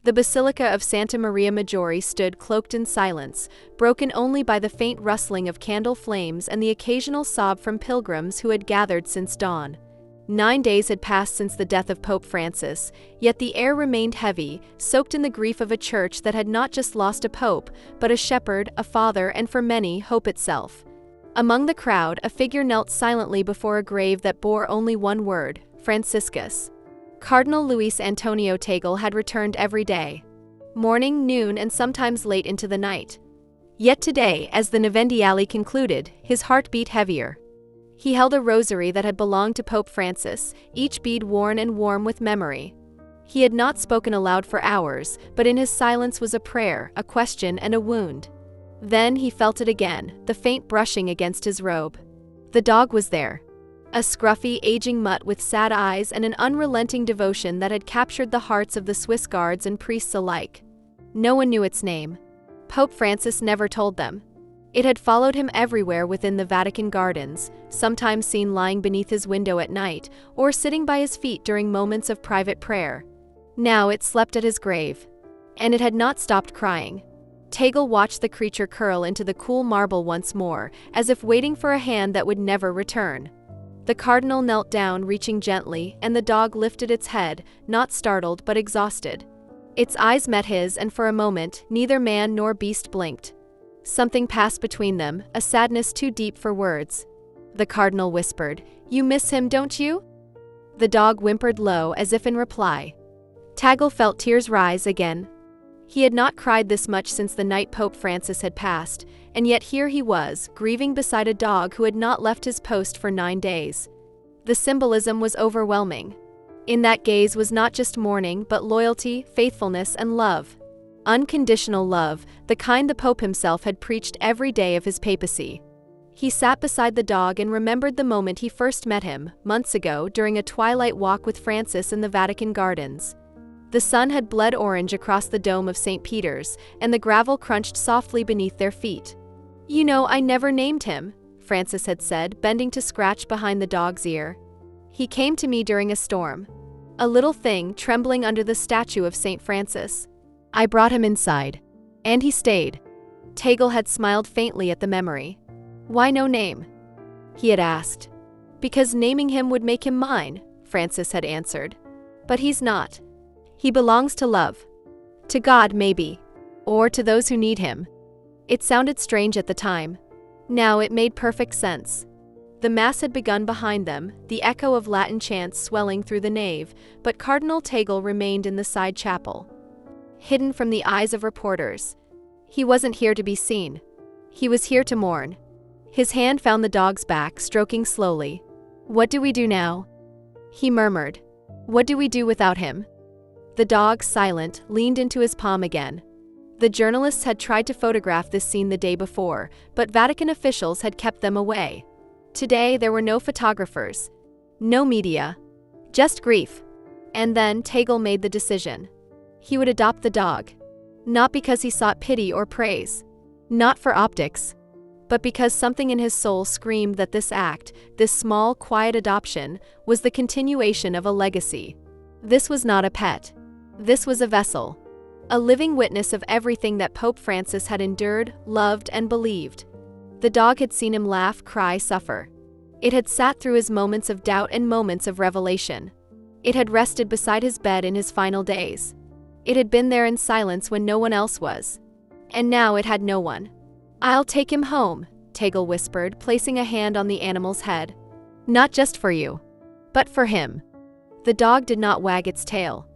The Basilica of Santa Maria Maggiore stood cloaked in silence, broken only by the faint rustling of candle flames and the occasional sob from pilgrims who had gathered since dawn. 9 days had passed since the death of Pope Francis, yet the air remained heavy, soaked in the grief of a church that had not just lost a pope, but a shepherd, a father, and for many, hope itself. Among the crowd, a figure knelt silently before a grave that bore only one word: Franciscus. Cardinal Luis Antonio Tagle had returned every day. Morning, noon, and sometimes late into the night. Yet today, as the Novendiale concluded, his heart beat heavier. He held a rosary that had belonged to Pope Francis, each bead worn and warm with memory. He had not spoken aloud for hours, but in his silence was a prayer, a question, and a wound. Then he felt it again, the faint brushing against his robe. The dog was there. A scruffy, aging mutt with sad eyes and an unrelenting devotion that had captured the hearts of the Swiss guards and priests alike. No one knew its name. Pope Francis never told them. It had followed him everywhere within the Vatican gardens, sometimes seen lying beneath his window at night, or sitting by his feet during moments of private prayer. Now it slept at his grave. And it had not stopped crying. Tagle watched the creature curl into the cool marble once more, as if waiting for a hand that would never return. The cardinal knelt down, reaching gently, and the dog lifted its head, not startled but exhausted. Its eyes met his, and for a moment, neither man nor beast blinked. Something passed between them, a sadness too deep for words. The cardinal whispered, "You miss him, don't you?" The dog whimpered low, as if in reply. Tagle felt tears rise again. He had not cried this much since the night Pope Francis had passed, and yet here he was, grieving beside a dog who had not left his post for 9 days. The symbolism was overwhelming. In that gaze was not just mourning, but loyalty, faithfulness, and love. Unconditional love, the kind the Pope himself had preached every day of his papacy. He sat beside the dog and remembered the moment he first met him, months ago, during a twilight walk with Francis in the Vatican gardens. The sun had bled orange across the dome of St. Peter's, and the gravel crunched softly beneath their feet. "You know, I never named him," Francis had said, bending to scratch behind the dog's ear. "He came to me during a storm. A little thing trembling under the statue of St. Francis. I brought him inside. And he stayed." Tagle had smiled faintly at the memory. "Why no name?" he had asked. "Because naming him would make him mine," Francis had answered. "But he's not. He belongs to love. To God, maybe. Or to those who need him." It sounded strange at the time. Now it made perfect sense. The Mass had begun behind them, the echo of Latin chants swelling through the nave, but Cardinal Tagle remained in the side chapel. Hidden from the eyes of reporters. He wasn't here to be seen. He was here to mourn. His hand found the dog's back, stroking slowly. "What do we do now?" he murmured. "What do we do without him?" The dog, silent, leaned into his palm again. The journalists had tried to photograph this scene the day before, but Vatican officials had kept them away. Today there were no photographers. No media. Just grief. And then Tagle made the decision. He would adopt the dog. Not because he sought pity or praise. Not for optics. But because something in his soul screamed that this act, this small, quiet adoption, was the continuation of a legacy. This was not a pet. This was a vessel. A living witness of everything that Pope Francis had endured, loved, and believed. The dog had seen him laugh, cry, suffer. It had sat through his moments of doubt and moments of revelation. It had rested beside his bed in his final days. It had been there in silence when no one else was. And now it had no one. "I'll take him home," Tagle whispered, placing a hand on the animal's head. "Not just for you. But for him." The dog did not wag its tail.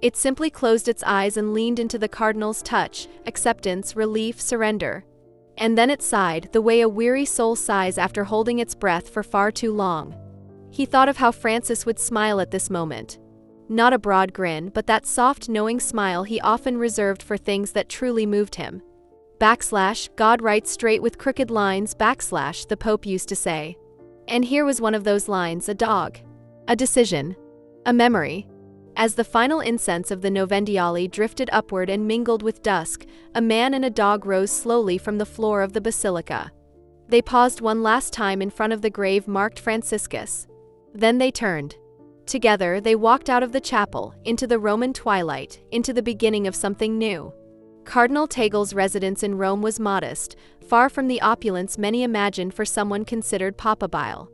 It simply closed its eyes and leaned into the cardinal's touch, acceptance, relief, surrender. And then it sighed, the way a weary soul sighs after holding its breath for far too long. He thought of how Francis would smile at this moment. Not a broad grin, but that soft, knowing smile he often reserved for things that truly moved him. "God writes straight with crooked lines, the Pope used to say." And here was one of those lines, a dog. A decision. A memory. As the final incense of the Novendiale drifted upward and mingled with dusk, a man and a dog rose slowly from the floor of the basilica. They paused one last time in front of the grave marked Franciscus. Then they turned. Together, they walked out of the chapel, into the Roman twilight, into the beginning of something new. Cardinal Tagle's residence in Rome was modest, far from the opulence many imagined for someone considered papabile.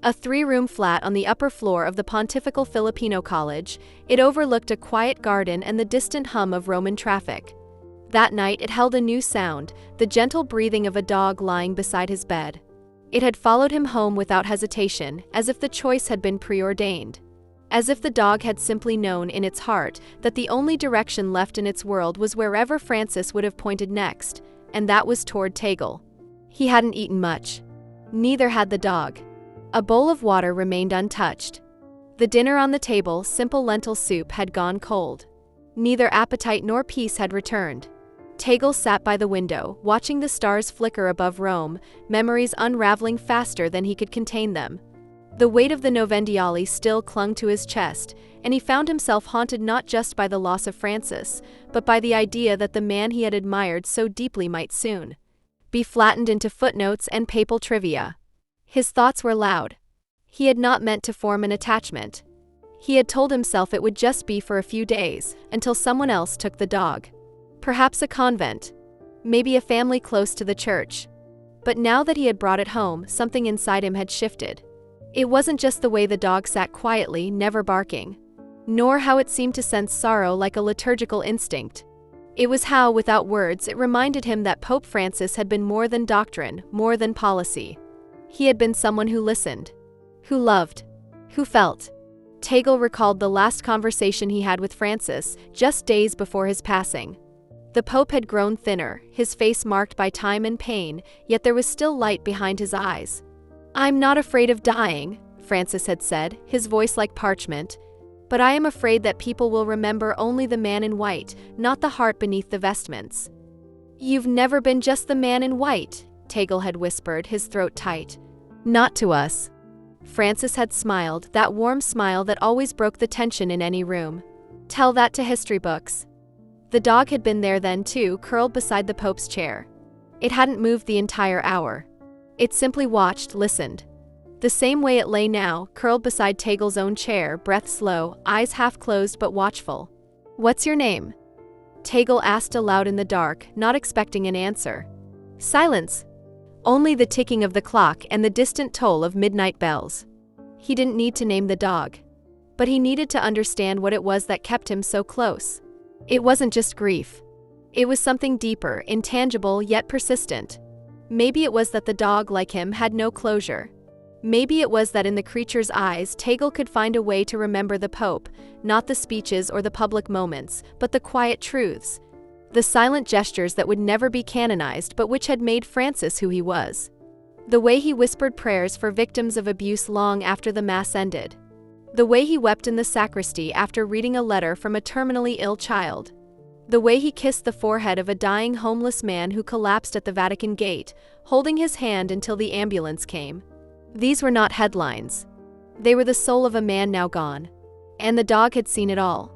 A 3-room flat on the upper floor of the Pontifical Filipino College, it overlooked a quiet garden and the distant hum of Roman traffic. That night it held a new sound, the gentle breathing of a dog lying beside his bed. It had followed him home without hesitation, as if the choice had been preordained. As if the dog had simply known in its heart that the only direction left in its world was wherever Francis would have pointed next, and that was toward Tagle. He hadn't eaten much. Neither had the dog. A bowl of water remained untouched. The dinner on the table, simple lentil soup, had gone cold. Neither appetite nor peace had returned. Tagle sat by the window, watching the stars flicker above Rome, memories unraveling faster than he could contain them. The weight of the Novendiali still clung to his chest, and he found himself haunted not just by the loss of Francis, but by the idea that the man he had admired so deeply might soon be flattened into footnotes and papal trivia. His thoughts were loud. He had not meant to form an attachment. He had told himself it would just be for a few days, until someone else took the dog. Perhaps a convent. Maybe a family close to the church. But now that he had brought it home, something inside him had shifted. It wasn't just the way the dog sat quietly, never barking, nor how it seemed to sense sorrow like a liturgical instinct. It was how, without words, it reminded him that Pope Francis had been more than doctrine, more than policy. He had been someone who listened, who loved, who felt. Tagle recalled the last conversation he had with Francis, just days before his passing. The Pope had grown thinner, his face marked by time and pain, yet there was still light behind his eyes. "I'm not afraid of dying," Francis had said, his voice like parchment. "But I am afraid that people will remember only the man in white, not the heart beneath the vestments." "You've never been just the man in white," Tagle had whispered, his throat tight. "Not to us." Francis had smiled, that warm smile that always broke the tension in any room. "Tell that to history books." The dog had been there then too, curled beside the Pope's chair. It hadn't moved the entire hour. It simply watched, listened. The same way it lay now, curled beside Tagle's own chair, breath slow, eyes half closed but watchful. "What's your name?" Tagle asked aloud in the dark, not expecting an answer. Silence. Only the ticking of the clock and the distant toll of midnight bells. He didn't need to name the dog. But he needed to understand what it was that kept him so close. It wasn't just grief. It was something deeper, intangible yet persistent. Maybe it was that the dog, like him, had no closure. Maybe it was that in the creature's eyes, Tagle could find a way to remember the Pope, not the speeches or the public moments, but the quiet truths. The silent gestures that would never be canonized but which had made Francis who he was. The way he whispered prayers for victims of abuse long after the Mass ended. The way he wept in the sacristy after reading a letter from a terminally ill child. The way he kissed the forehead of a dying homeless man who collapsed at the Vatican gate, holding his hand until the ambulance came. These were not headlines. They were the soul of a man now gone. And the dog had seen it all.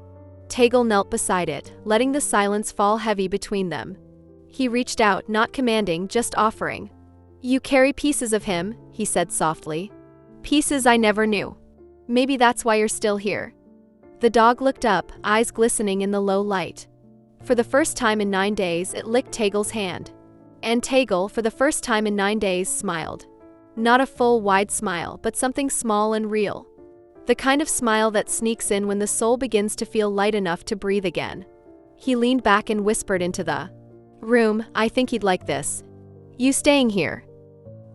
Tagle knelt beside it, letting the silence fall heavy between them. He reached out, not commanding, just offering. "You carry pieces of him," he said softly. "Pieces I never knew. Maybe that's why you're still here." The dog looked up, eyes glistening in the low light. For the first time in 9 days, it licked Tagle's hand. And Tagle, for the first time in 9 days, smiled. Not a full, wide smile, but something small and real. The kind of smile that sneaks in when the soul begins to feel light enough to breathe again. He leaned back and whispered into the room, "I think he'd like this. You staying here?"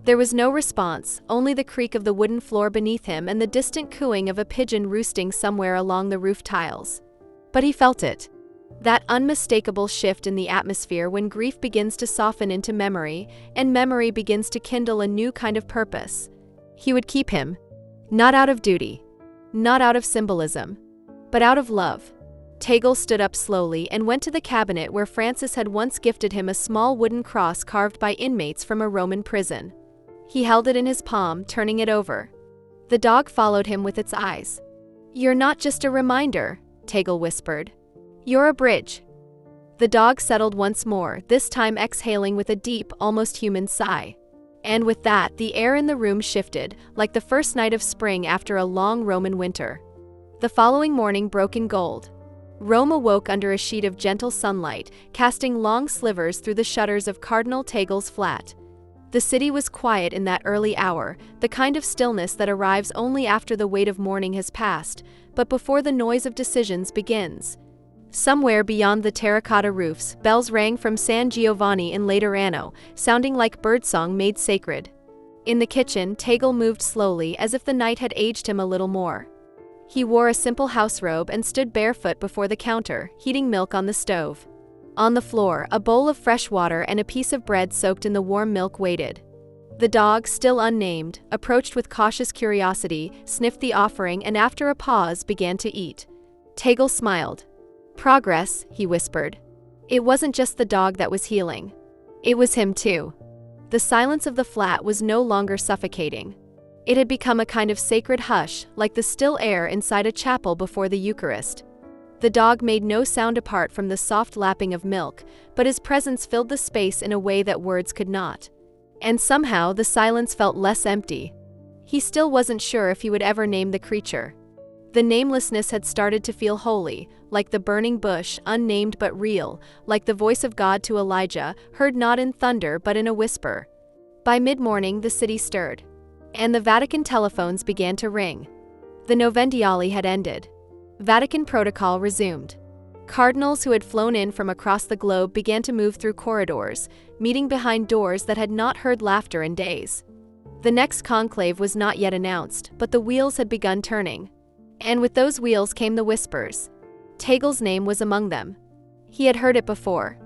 There was no response, only the creak of the wooden floor beneath him and the distant cooing of a pigeon roosting somewhere along the roof tiles. But he felt it. That unmistakable shift in the atmosphere when grief begins to soften into memory, and memory begins to kindle a new kind of purpose. He would keep him. Not out of duty. Not out of symbolism. But out of love. Tagle stood up slowly and went to the cabinet where Francis had once gifted him a small wooden cross carved by inmates from a Roman prison. He held it in his palm, turning it over. The dog followed him with its eyes. "You're not just a reminder," Tagle whispered. "You're a bridge." The dog settled once more, this time exhaling with a deep, almost human sigh. And with that, the air in the room shifted, like the first night of spring after a long Roman winter. The following morning broke in gold. Rome awoke under a sheet of gentle sunlight, casting long slivers through the shutters of Cardinal Tagle's flat. The city was quiet in that early hour, the kind of stillness that arrives only after the weight of morning has passed, but before the noise of decisions begins. Somewhere beyond the terracotta roofs, bells rang from San Giovanni in Laterano, sounding like birdsong made sacred. In the kitchen, Tagle moved slowly, as if the night had aged him a little more. He wore a simple house robe and stood barefoot before the counter, heating milk on the stove. On the floor, a bowl of fresh water and a piece of bread soaked in the warm milk waited. The dog, still unnamed, approached with cautious curiosity, sniffed the offering, and after a pause began to eat. Tagle smiled. "Progress," he whispered. It wasn't just the dog that was healing. It was him too. The silence of the flat was no longer suffocating. It had become a kind of sacred hush, like the still air inside a chapel before the Eucharist. The dog made no sound apart from the soft lapping of milk, but his presence filled the space in a way that words could not. And somehow the silence felt less empty. He still wasn't sure if he would ever name the creature. The namelessness had started to feel holy, like the burning bush, unnamed but real, like the voice of God to Elijah, heard not in thunder but in a whisper. By mid-morning the city stirred, and the Vatican telephones began to ring. The Novendiali had ended. Vatican protocol resumed. Cardinals who had flown in from across the globe began to move through corridors, meeting behind doors that had not heard laughter in days. The next conclave was not yet announced, but the wheels had begun turning. And with those wheels came the whispers. Tagle's name was among them. He had heard it before.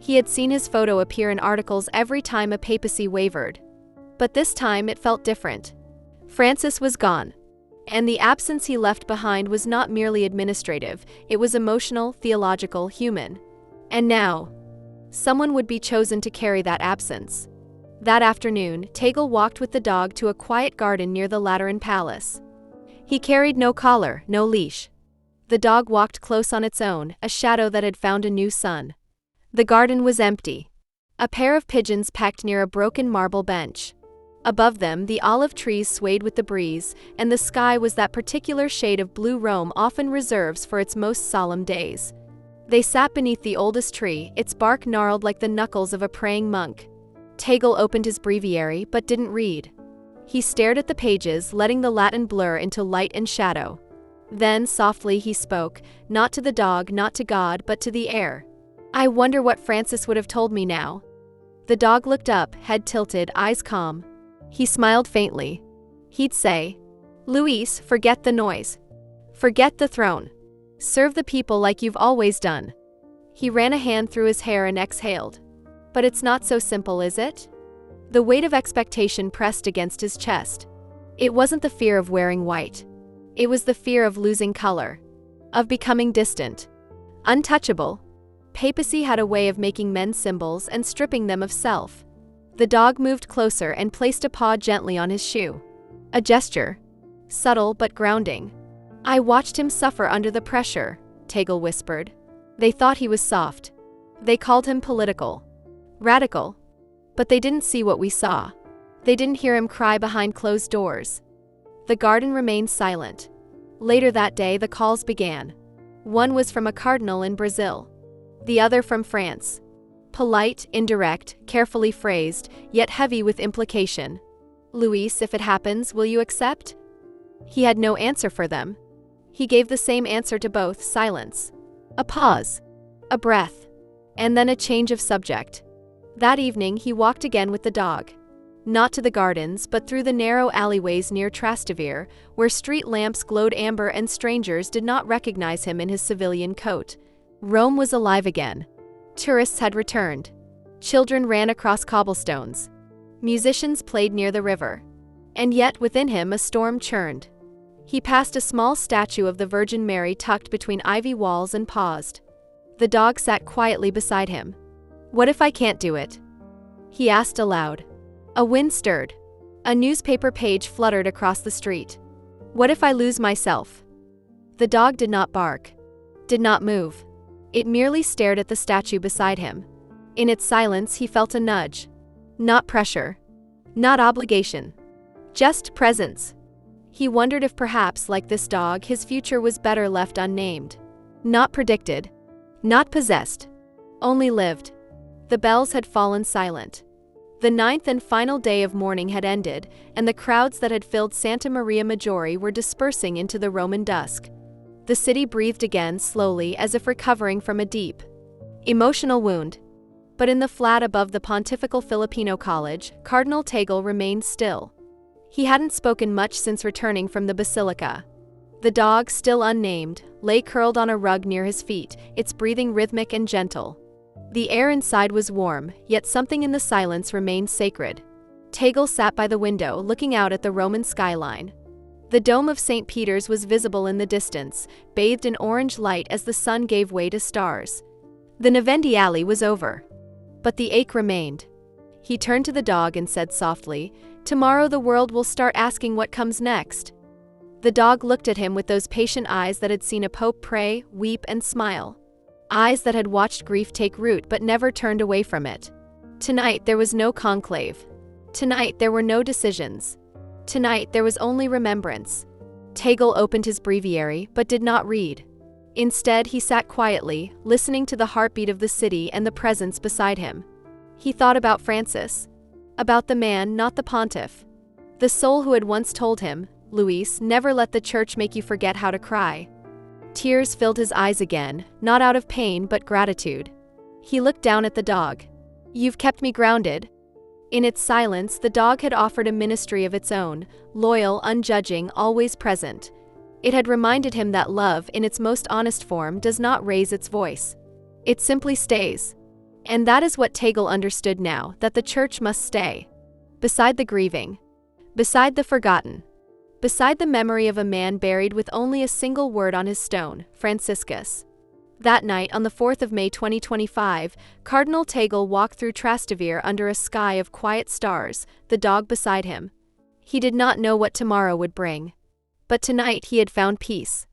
He had seen his photo appear in articles every time a papacy wavered. But this time it felt different. Francis was gone. And the absence he left behind was not merely administrative, it was emotional, theological, human. And now, someone would be chosen to carry that absence. That afternoon, Tagle walked with the dog to a quiet garden near the Lateran Palace. He carried no collar, no leash. The dog walked close on its own, a shadow that had found a new sun. The garden was empty. A pair of pigeons pecked near a broken marble bench. Above them, the olive trees swayed with the breeze, and the sky was that particular shade of blue Rome often reserves for its most solemn days. They sat beneath the oldest tree, its bark gnarled like the knuckles of a praying monk. Tagle opened his breviary but didn't read. He stared at the pages, letting the Latin blur into light and shadow. Then, softly, he spoke, not to the dog, not to God, but to the air. "I wonder what Francis would have told me now." The dog looked up, head tilted, eyes calm. He smiled faintly. He'd say, "Luis, forget the noise. Forget the throne. Serve the people like you've always done." He ran a hand through his hair and exhaled. "But it's not so simple, is it?" The weight of expectation pressed against his chest. It wasn't the fear of wearing white. It was the fear of losing color. Of becoming distant. Untouchable. Papacy had a way of making men symbols and stripping them of self. The dog moved closer and placed a paw gently on his shoe. A gesture. Subtle but grounding. "I watched him suffer under the pressure," Tagle whispered. "They thought he was soft. They called him political. Radical. But they didn't see what we saw. They didn't hear him cry behind closed doors." The garden remained silent. Later that day the calls began. One was from a cardinal in Brazil. The other from France. Polite, indirect, carefully phrased, yet heavy with implication. "Luis, if it happens, will you accept?" He had no answer for them. He gave the same answer to both, silence. A pause. A breath. And then a change of subject. That evening he walked again with the dog. Not to the gardens, but through the narrow alleyways near Trastevere, where street lamps glowed amber and strangers did not recognize him in his civilian coat. Rome was alive again. Tourists had returned. Children ran across cobblestones. Musicians played near the river. And yet within him a storm churned. He passed a small statue of the Virgin Mary tucked between ivy walls and paused. The dog sat quietly beside him. "What if I can't do it?" he asked aloud. A wind stirred. A newspaper page fluttered across the street. "What if I lose myself?" The dog did not bark. Did not move. It merely stared at the statue beside him. In its silence he felt a nudge. Not pressure. Not obligation. Just presence. He wondered if perhaps, like this dog, his future was better left unnamed. Not predicted. Not possessed. Only lived. The bells had fallen silent. The 9th and final day of mourning had ended, and the crowds that had filled Santa Maria Maggiore were dispersing into the Roman dusk. The city breathed again slowly, as if recovering from a deep, emotional wound. But in the flat above the Pontifical Filipino College, Cardinal Tagle remained still. He hadn't spoken much since returning from the basilica. The dog, still unnamed, lay curled on a rug near his feet, its breathing rhythmic and gentle. The air inside was warm, yet something in the silence remained sacred. Tagle sat by the window, looking out at the Roman skyline. The dome of St. Peter's was visible in the distance, bathed in orange light as the sun gave way to stars. The Novendiale was over. But the ache remained. He turned to the dog and said softly, "Tomorrow the world will start asking what comes next." The dog looked at him with those patient eyes that had seen a pope pray, weep, and smile. Eyes that had watched grief take root but never turned away from it. Tonight there was no conclave. Tonight there were no decisions. Tonight there was only remembrance. Tagle opened his breviary but did not read. Instead, he sat quietly, listening to the heartbeat of the city and the presence beside him. He thought about Francis. About the man, not the pontiff. The soul who had once told him, "Luis, never let the church make you forget how to cry." Tears filled his eyes again, not out of pain but gratitude. He looked down at the dog. "You've kept me grounded." In its silence, the dog had offered a ministry of its own, loyal, unjudging, always present. It had reminded him that love, in its most honest form, does not raise its voice. It simply stays. And that is what Tagle understood now, that the church must stay. Beside the grieving. Beside the forgotten. Beside the memory of a man buried with only a single word on his stone, Franciscus. That night, on the 4th of May 2025, Cardinal Tagle walked through Trastevere under a sky of quiet stars, the dog beside him. He did not know what tomorrow would bring. But tonight he had found peace.